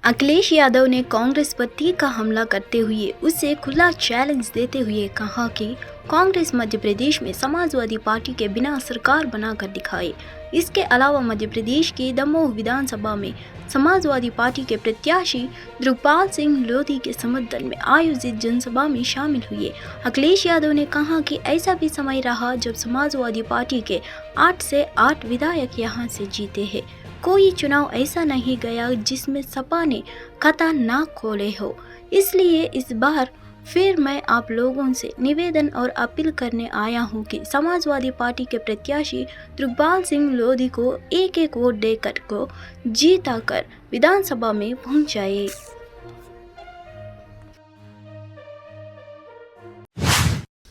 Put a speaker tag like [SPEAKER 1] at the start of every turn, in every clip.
[SPEAKER 1] अखिलेश यादव ने कांग्रेस पर तीखा हमला करते हुए उसे खुला चैलेंज देते हुए कहा कि कांग्रेस मध्य प्रदेश में समाजवादी पार्टी के बिना सरकार बनाकर दिखाए। इसके अलावा मध्य प्रदेश के दमोह विधानसभा में समाजवादी पार्टी के प्रत्याशी द्रुकपाल सिंह लोधी के समर्थन में आयोजित जनसभा में शामिल हुए। अखिलेश यादव ने कहा कि ऐसा भी समय रहा जब समाजवादी पार्टी के 8 से 8 विधायक यहां से जीते हैं। कोई चुनाव ऐसा नहीं गया जिसमें सपा ने खाता ना खोले हो। इसलिए इस बार फिर मैं आप लोगों से निवेदन और अपील करने आया हूं कि समाजवादी पार्टी के प्रत्याशी द्रुकपाल सिंह लोधी को एक एक वोट देकर को जीता कर विधानसभा में पहुंचाए।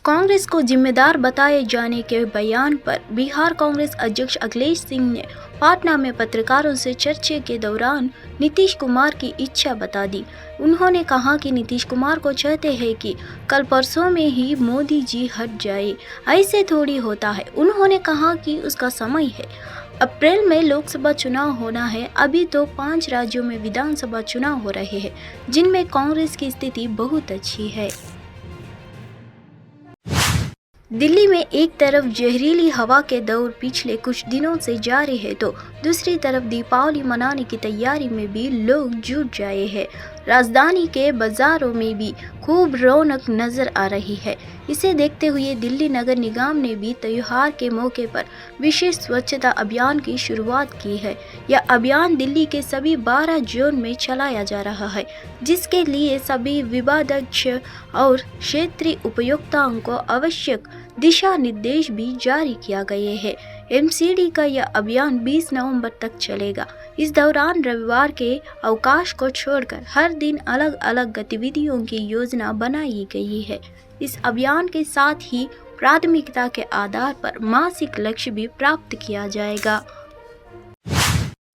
[SPEAKER 1] कांग्रेस को जिम्मेदार बताए जाने के बयान पर बिहार कांग्रेस अध्यक्ष अखिलेश सिंह ने पटना में पत्रकारों से चर्चा के दौरान नीतीश कुमार की इच्छा बता दी। उन्होंने कहा कि नीतीश कुमार को चाहते हैं कि कल परसों में ही मोदी जी हट जाए, ऐसे थोड़ी होता है। उन्होंने कहा कि उसका समय है। अप्रैल में लोकसभा चुनाव होना है। अभी तो 5 राज्यों में विधानसभा चुनाव हो रहे हैं जिनमें कांग्रेस की स्थिति बहुत अच्छी है। दिल्ली में एक तरफ जहरीली हवा के दौर पिछले कुछ दिनों से जारी है तो दूसरी तरफ दीपावली मनाने की तैयारी में भी लोग जुट जाए हैं। राजधानी के बाजारों में भी खूब रौनक नजर आ रही है। इसे देखते हुए दिल्ली नगर निगम ने भी त्योहार के मौके पर विशेष स्वच्छता अभियान की शुरुआत की है। यह अभियान दिल्ली के सभी 12 जोन में चलाया जा रहा है, जिसके लिए सभी विभागाध्यक्ष और क्षेत्रीय उपायुक्तों को आवश्यक दिशा निर्देश भी जारी किया गए हैं। एमसीडी का यह अभियान 20 नवंबर तक चलेगा। इस दौरान रविवार के अवकाश को छोड़कर हर दिन अलग अलग गतिविधियों की योजना बनाई गई है। इस अभियान के साथ ही प्राथमिकता के आधार पर मासिक लक्ष्य भी प्राप्त किया जाएगा।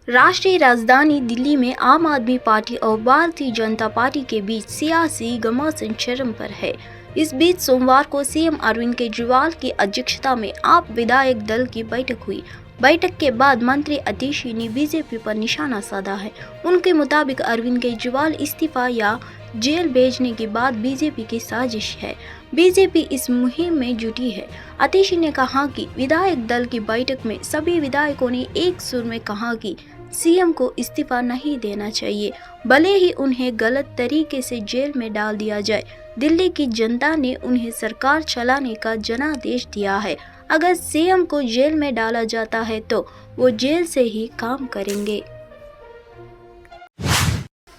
[SPEAKER 1] राष्ट्रीय राजधानी दिल्ली में आम आदमी पार्टी और भारतीय जनता पार्टी के बीच सियासी घमासान चरम पर है। इस बीच सोमवार को सीएम अरविंद केजरीवाल की अध्यक्षता में आप विधायक दल की बैठक हुई। बैठक के बाद मंत्री अतिशी ने बीजेपी पर निशाना साधा है। उनके मुताबिक अरविंद केजरीवाल इस्तीफा या जेल भेजने की बात बीजेपी की साजिश है। बीजेपी इस मुहिम में जुटी है। अतिशी ने कहा कि विधायक दल की बैठक में सभी विधायकों ने एक सुर में कहा कि सीएम को इस्तीफा नहीं देना चाहिए, भले ही उन्हें गलत तरीके से जेल में डाल दिया जाए। दिल्ली की जनता ने उन्हें सरकार चलाने का जनादेश दिया है। अगर सीएम को जेल में डाला जाता है तो वो जेल से ही काम करेंगे।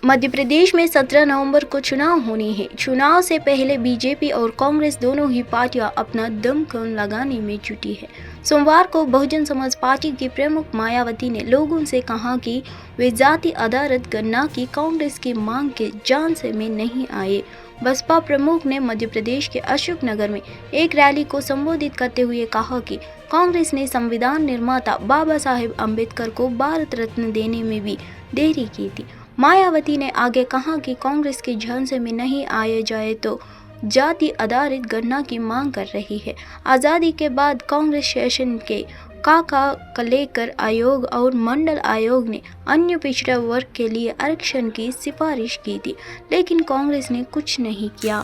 [SPEAKER 1] मध्य प्रदेश में 17 नवंबर को चुनाव होने हैं। चुनाव से पहले बीजेपी और कांग्रेस दोनों ही पार्टियां अपना दमखम लगाने में जुटी है। सोमवार को बहुजन समाज पार्टी की प्रमुख मायावती ने लोगों से कहा कि वे जाति आधारित गणना की कांग्रेस की मांग के झांसे में नहीं आए। बसपा प्रमुख ने मध्य प्रदेश के अशोकनगर में एक रैली को संबोधित करते हुए कहा कि कांग्रेस ने संविधान निर्माता बाबा साहेब अम्बेडकर को भारत रत्न देने में भी देरी की थी। मायावती ने आगे कहा कि कांग्रेस के झांसे में नहीं आया जाए तो जाति आधारित गणना की मांग कर रही है। आज़ादी के बाद कांग्रेस शासन के का लेकर आयोग और मंडल आयोग ने अन्य पिछड़ा वर्ग के लिए आरक्षण की सिफारिश की थी, लेकिन कांग्रेस ने कुछ नहीं किया।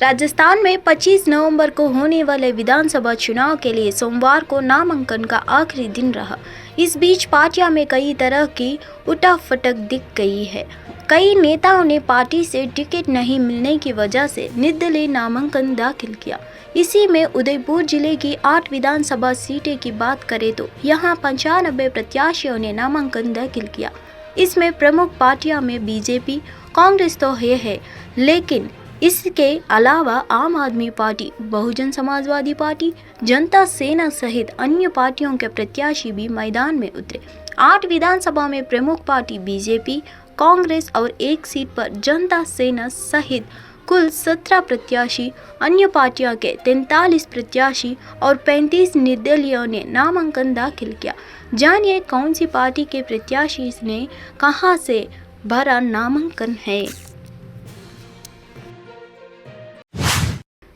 [SPEAKER 1] राजस्थान में 25 नवंबर को होने वाले विधानसभा चुनाव के लिए सोमवार को नामांकन का आखिरी दिन रहा। इस बीच पार्टियां में कई तरह की उठाफटक दिख गई है। कई नेताओं ने पार्टी से टिकट नहीं मिलने की वजह से निर्दलीय नामांकन दाखिल किया। इसी में उदयपुर जिले की 8 विधानसभा सीटें की बात करें तो यहां 95 प्रत्याशियों ने नामांकन दाखिल किया। इसमें प्रमुख पार्टियों में बीजेपी, कांग्रेस तो है, लेकिन इसके अलावा आम आदमी पार्टी, बहुजन समाजवादी पार्टी, जनता सेना सहित अन्य पार्टियों के प्रत्याशी भी मैदान में उतरे। 8 विधानसभा में प्रमुख पार्टी बीजेपी, कांग्रेस और एक सीट पर जनता सेना सहित कुल 17 प्रत्याशी, अन्य पार्टियों के 43 प्रत्याशी और 35 निर्दलीयों ने नामांकन दाखिल किया। जानिए कौन सी पार्टी के प्रत्याशी ने कहां से भरा नामांकन है।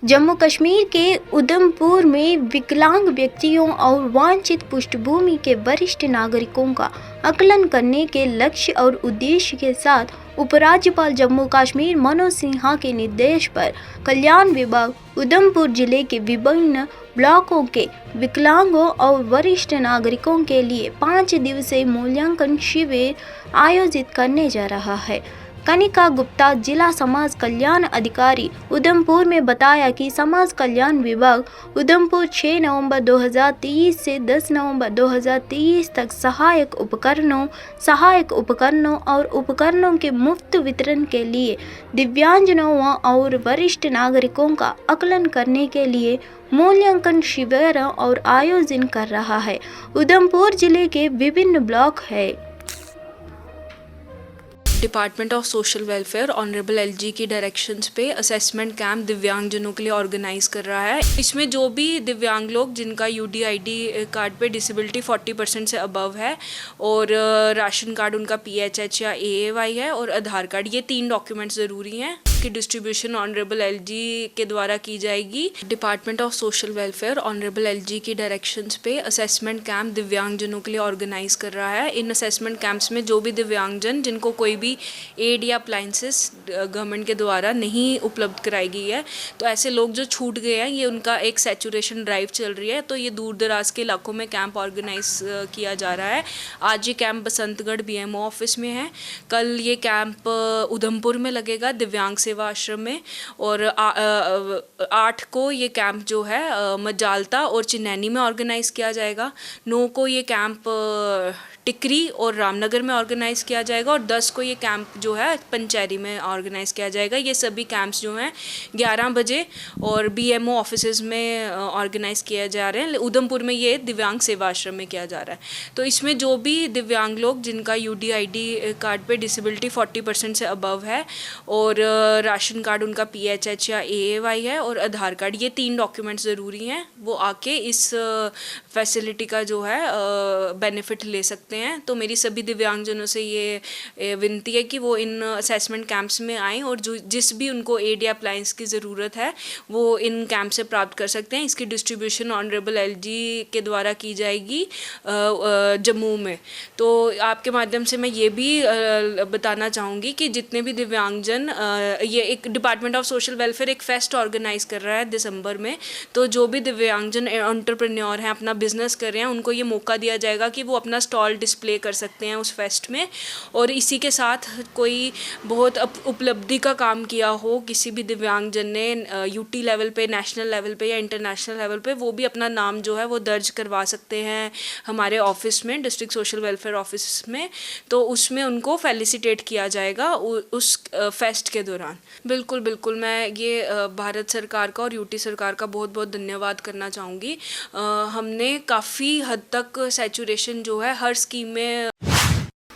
[SPEAKER 1] जम्मू कश्मीर के उधमपुर में विकलांग व्यक्तियों और वांछित पृष्ठभूमि के वरिष्ठ नागरिकों का आकलन करने के लक्ष्य और उद्देश्य के साथ उपराज्यपाल जम्मू कश्मीर मनोज सिन्हा के निर्देश पर कल्याण विभाग उधमपुर जिले के विभिन्न ब्लॉकों के विकलांगों और वरिष्ठ नागरिकों के लिए 5 दिवसीय मूल्यांकन शिविर आयोजित करने जा रहा है। कनिका गुप्ता, जिला समाज कल्याण अधिकारी उधमपुर में बताया कि समाज कल्याण विभाग उधमपुर 6 नवंबर 2023 से 10 नवंबर 2023 तक सहायक उपकरणों और उपकरणों के मुफ्त वितरण के लिए दिव्यांगजनों और वरिष्ठ नागरिकों का आकलन करने के लिए मूल्यांकन शिविर और आयोजन कर रहा है। उधमपुर जिले के विभिन्न ब्लॉक है।
[SPEAKER 2] Department of social welfare honourable LG की डायरेक्शंस पे असेसमेंट कैंप दिव्यांगजनों के लिए ऑर्गेनाइज कर रहा है। इसमें जो भी दिव्यांग लोग जिनका यूडीआईडी कार्ड पे डिसेबिलिटी 40% से अबव है और राशन कार्ड उनका पीएचएच या एएवाई है और आधार कार्ड, ये 3 डॉक्यूमेंट्स ज़रूरी हैं। की डिस्ट्रीब्यूशन ऑनरेबल एलजी के द्वारा की जाएगी। Department of social welfare honourable LG की डायरेक्शंस पे असेसमेंट कैंप दिव्यांगजनों के लिए ऑर्गेनाइज कर रहा है। इन असेसमेंट कैंप्स में जो भी दिव्यांगजन जिनको कोई भी एड या अप्लाइंसेस गवर्नमेंट के द्वारा नहीं उपलब्ध कराई गई है, तो ऐसे लोग जो छूट गए हैं, ये उनका एक सैचुरेशन ड्राइव चल रही है। तो ये दूर दराज के इलाकों में कैंप ऑर्गेनाइज किया जा रहा है। आज ये कैंप बसंतगढ़ बीएमओ ऑफिस में है। कल ये कैंप उधमपुर में लगेगा दिव्यांग सेवा आश्रम में, और 8 को ये कैंप जो है मजालता और चिन्नैनी में ऑर्गेनाइज किया जाएगा। 9 को ये कैंप टिकरी और रामनगर में ऑर्गेनाइज़ किया जाएगा और 10 को ये कैंप जो है पंचैरी में ऑर्गेनाइज़ किया जाएगा। ये सभी कैंप्स जो हैं 11 बजे और बीएमओ ऑफिसेज़ में ऑर्गेनाइज़ किए जा रहे हैं। उधमपुर में ये दिव्यांग सेवा आश्रम में किया जा रहा है। तो इसमें जो भी दिव्यांग लोग जिनका यूडीआईडी कार्ड पे डिसेबिलिटी 40% से अबव है और राशन कार्ड उनका पीएचएच या एएवाई है और आधार कार्ड, ये 3 डॉक्यूमेंट्स ज़रूरी हैं, वो आके इस फैसिलिटी का जो है बेनिफिट ले सकते हैं। तो मेरी सभी दिव्यांगजनों से ये विनती है कि वो इन असेसमेंट कैंप्स में आएँ और जो जिस भी उनको एड या अप्लायंस की ज़रूरत है वो इन कैंप से प्राप्त कर सकते हैं। इसकी डिस्ट्रीब्यूशन ऑनरेबल एलजी के द्वारा की जाएगी जम्मू में। तो आपके माध्यम से मैं ये भी बताना चाहूँगी कि जितने भी दिव्यांगजन, ये एक डिपार्टमेंट ऑफ सोशल वेलफेयर एक फेस्ट ऑर्गेनाइज कर रहा है दिसंबर में। तो जो भी दिव्यांगजन एंटरप्रेन्योर हैं, अपना बिजनेस कर रहे हैं, उनको ये मौका दिया जाएगा कि वो अपना स्टॉल डिस्प्ले कर सकते हैं उस फेस्ट में। और इसी के साथ कोई बहुत उपलब्धि का काम किया हो किसी भी दिव्यांगजन ने यूटी लेवल पे, नेशनल लेवल पे या इंटरनेशनल लेवल पे, वो भी अपना नाम जो है वो दर्ज करवा सकते हैं हमारे ऑफिस में, डिस्ट्रिक्ट सोशल वेलफेयर ऑफिस में। तो उसमें उनको फेलिसिटेट किया जाएगा उस फेस्ट के दौरान। बिल्कुल बिल्कुल, मैं ये भारत सरकार का और यूटी सरकार का बहुत बहुत धन्यवाद करना चाहूँगी। हमने काफ़ी हद तक सैचुरेशन जो है हर स्कीम में।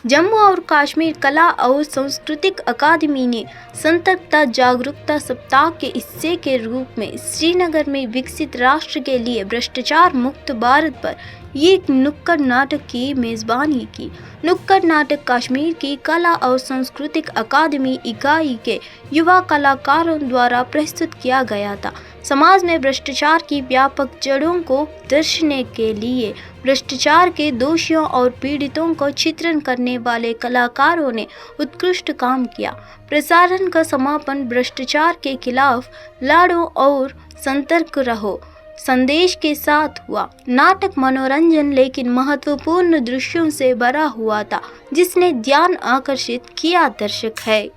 [SPEAKER 1] जम्मू और कश्मीर कला और सांस्कृतिक अकादमी ने सतर्कता जागरूकता सप्ताह के हिस्से के रूप में श्रीनगर में विकसित राष्ट्र के लिए भ्रष्टाचार मुक्त भारत पर एक नुक्कड़ नाटक की मेज़बानी की। नुक्कड़ नाटक कश्मीर की कला और सांस्कृतिक अकादमी इकाई के युवा कलाकारों द्वारा प्रस्तुत किया गया था। समाज में भ्रष्टाचार की व्यापक जड़ों को दर्शाने के लिए भ्रष्टाचार के दोषियों और पीड़ितों को चित्रण करने वाले कलाकारों ने उत्कृष्ट काम किया। प्रसारण का समापन भ्रष्टाचार के खिलाफ लड़ो और सतर्क रहो संदेश के साथ हुआ। नाटक मनोरंजन लेकिन महत्वपूर्ण दृश्यों से भरा हुआ था, जिसने ध्यान आकर्षित किया दर्शक है।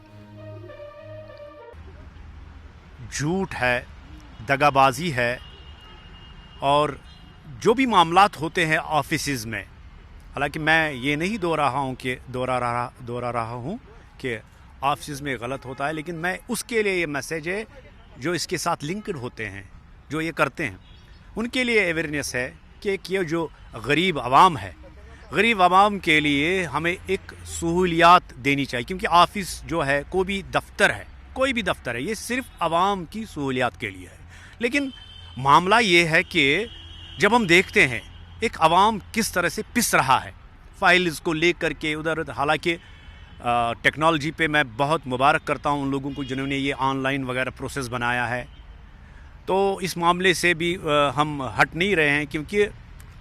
[SPEAKER 3] झूठ है, दगाबाजी है और जो भी मामलात होते हैं ऑफिसेज़ में, हालांकि मैं ये नहीं दोहरा रहा हूँ कि ऑफिस में गलत होता है, लेकिन मैं उसके लिए ये मैसेज है जो इसके साथ लिंक्ड होते हैं, जो ये करते हैं, उनके लिए अवेयरनेस है कि ये जो गरीब आवाम है, गरीब आवाम के लिए हमें एक सहूलियात देनी चाहिए। क्योंकि ऑफिस जो है कोई भी दफ्तर है, ये सिर्फ आवाम की सहूलियात के लिए है। लेकिन मामला ये है कि जब हम देखते हैं एक आवाम किस तरह से पिस रहा है फाइल्स को लेकर के उधर, हालांकि टेक्नोलॉजी पे मैं बहुत मुबारक करता हूँ उन लोगों को जिन्होंने ये ऑनलाइन वगैरह प्रोसेस बनाया है। तो इस मामले से भी हम हट नहीं रहे हैं, क्योंकि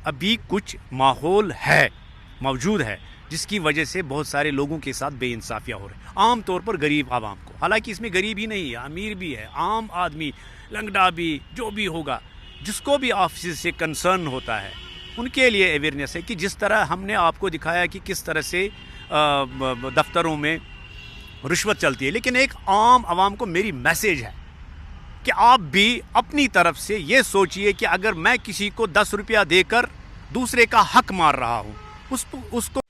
[SPEAKER 3] अभी कुछ माहौल है, मौजूद है, जिसकी वजह से बहुत सारे लोगों के साथ बेइंसाफियाँ हो रही हैं, आम तौर पर गरीब आवाम को। हालांकि इसमें गरीब ही नहीं है, अमीर भी है, आम आदमी, लंगड़ा भी, जो भी होगा, जिसको भी ऑफिस से कंसर्न होता है, उनके लिए अवेयरनेस है कि जिस तरह हमने आपको दिखाया कि किस तरह से दफ्तरों में रिश्वत चलती है। लेकिन एक आम आवाम को मेरी मैसेज है कि आप भी अपनी तरफ से ये सोचिए कि अगर मैं किसी को 10 रुपया देकर दूसरे का हक मार रहा हूँ, उसको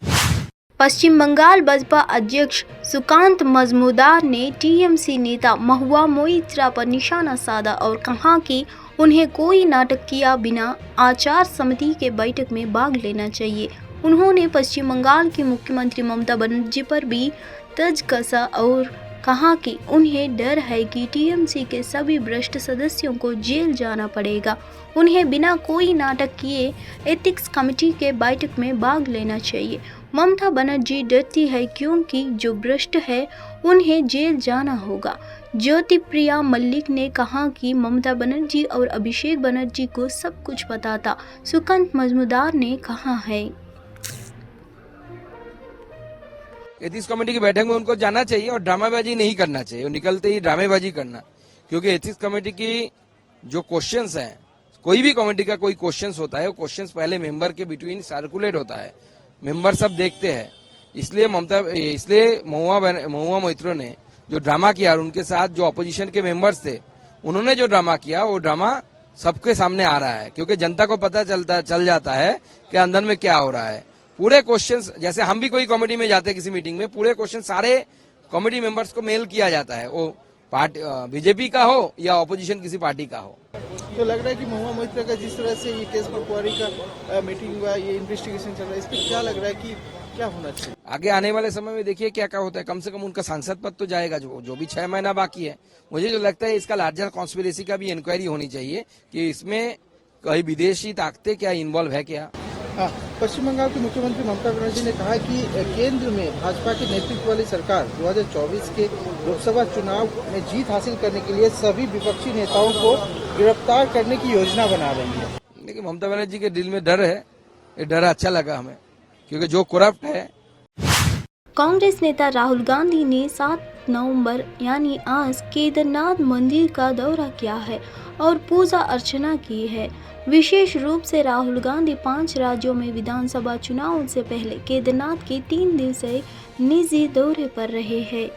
[SPEAKER 1] पश्चिम बंगाल बसपा अध्यक्ष सुकांत मजमूदार ने टीएमसी नेता महुआ मोइत्रा पर निशाना साधा और कहा कि उन्हें कोई नाटक किया बिना आचार समिति के बैठक में भाग लेना चाहिए। उन्होंने पश्चिम बंगाल की मुख्यमंत्री ममता बनर्जी पर भी तंज कसा और कहा कि उन्हें डर है कि टीएमसी के सभी भ्रष्ट सदस्यों को जेल जाना पड़ेगा। उन्हें बिना कोई नाटक किए एथिक्स कमेटी के बैठक में भाग लेना चाहिए। ममता बनर्जी डरती है क्योंकि जो भ्रष्ट है उन्हें जेल जाना होगा। ज्योतिप्रिया मल्लिक ने कहा कि ममता बनर्जी और अभिषेक बनर्जी को सब कुछ पता था। सुकांत मजमूदार ने कहा है,
[SPEAKER 4] एथिक्स कमेटी की बैठक में उनको जाना चाहिए और ड्रामाबाजी नहीं करना चाहिए, निकलते ही ड्रामेबाजी करना, क्योंकि एथिक्स कमेटी की जो क्वेश्चंस हैं, कोई भी कमेटी का कोई क्वेश्चंस होता है, वो क्वेश्चंस पहले मेंबर के बिटवीन सर्कुलेट होता है, मेंबर सब देखते हैं। इसलिए महुआ मोइत्रा ने जो ड्रामा किया और उनके साथ जो अपोजिशन के मेंबर्स थे, उन्होंने जो ड्रामा किया, वो ड्रामा सबके सामने आ रहा है, क्योंकि जनता को पता चल जाता है कि अंदर में क्या हो रहा है। पूरे क्वेश्चंस, जैसे हम भी कोई कमेटी में जाते हैं किसी मीटिंग में, पूरे क्वेश्चन सारे कमेटी मेंबर्स को मेल किया जाता है, वो पार्टी बीजेपी का हो या ऑपोजिशन किसी पार्टी का हो।
[SPEAKER 5] तो लग रहा है कि महुआ मोइत्रा का जिस तरह से ये केस पर क्वारी का मीटिंग हुआ, ये इन्वेस्टिगेशन चल रहा है, इस पर क्या लग रहा है कि क्या होना चाहिए
[SPEAKER 4] आगे आने वाले समय में? देखिए क्या क्या होता है। कम से कम उनका सांसद पद तो जाएगा, जो भी 6 महीना बाकी है। मुझे जो लगता है इसका लार्जर कॉन्स्पिरेसी का भी इंक्वायरी होनी चाहिए कि इसमें कई विदेशी ताकतें क्या इन्वॉल्व है क्या।
[SPEAKER 5] हाँ, पश्चिम बंगाल की मुख्यमंत्री ममता बनर्जी ने कहा कि केंद्र में भाजपा के नेतृत्व वाली सरकार 2024 के लोकसभा चुनाव में जीत हासिल करने के लिए सभी विपक्षी नेताओं को गिरफ्तार करने की योजना बना रही है।
[SPEAKER 4] लेकिन ममता बनर्जी के दिल में डर है, ये डर अच्छा लगा हमें, क्योंकि जो करप्ट है।
[SPEAKER 1] कांग्रेस नेता राहुल गांधी ने 7 नवंबर यानी आज केदारनाथ मंदिर का दौरा किया है और पूजा अर्चना की है। विशेष रूप से राहुल गांधी 5 राज्यों में विधानसभा चुनाव से पहले केदारनाथ के 3 दिवसीय निजी दौरे पर रहे हैं।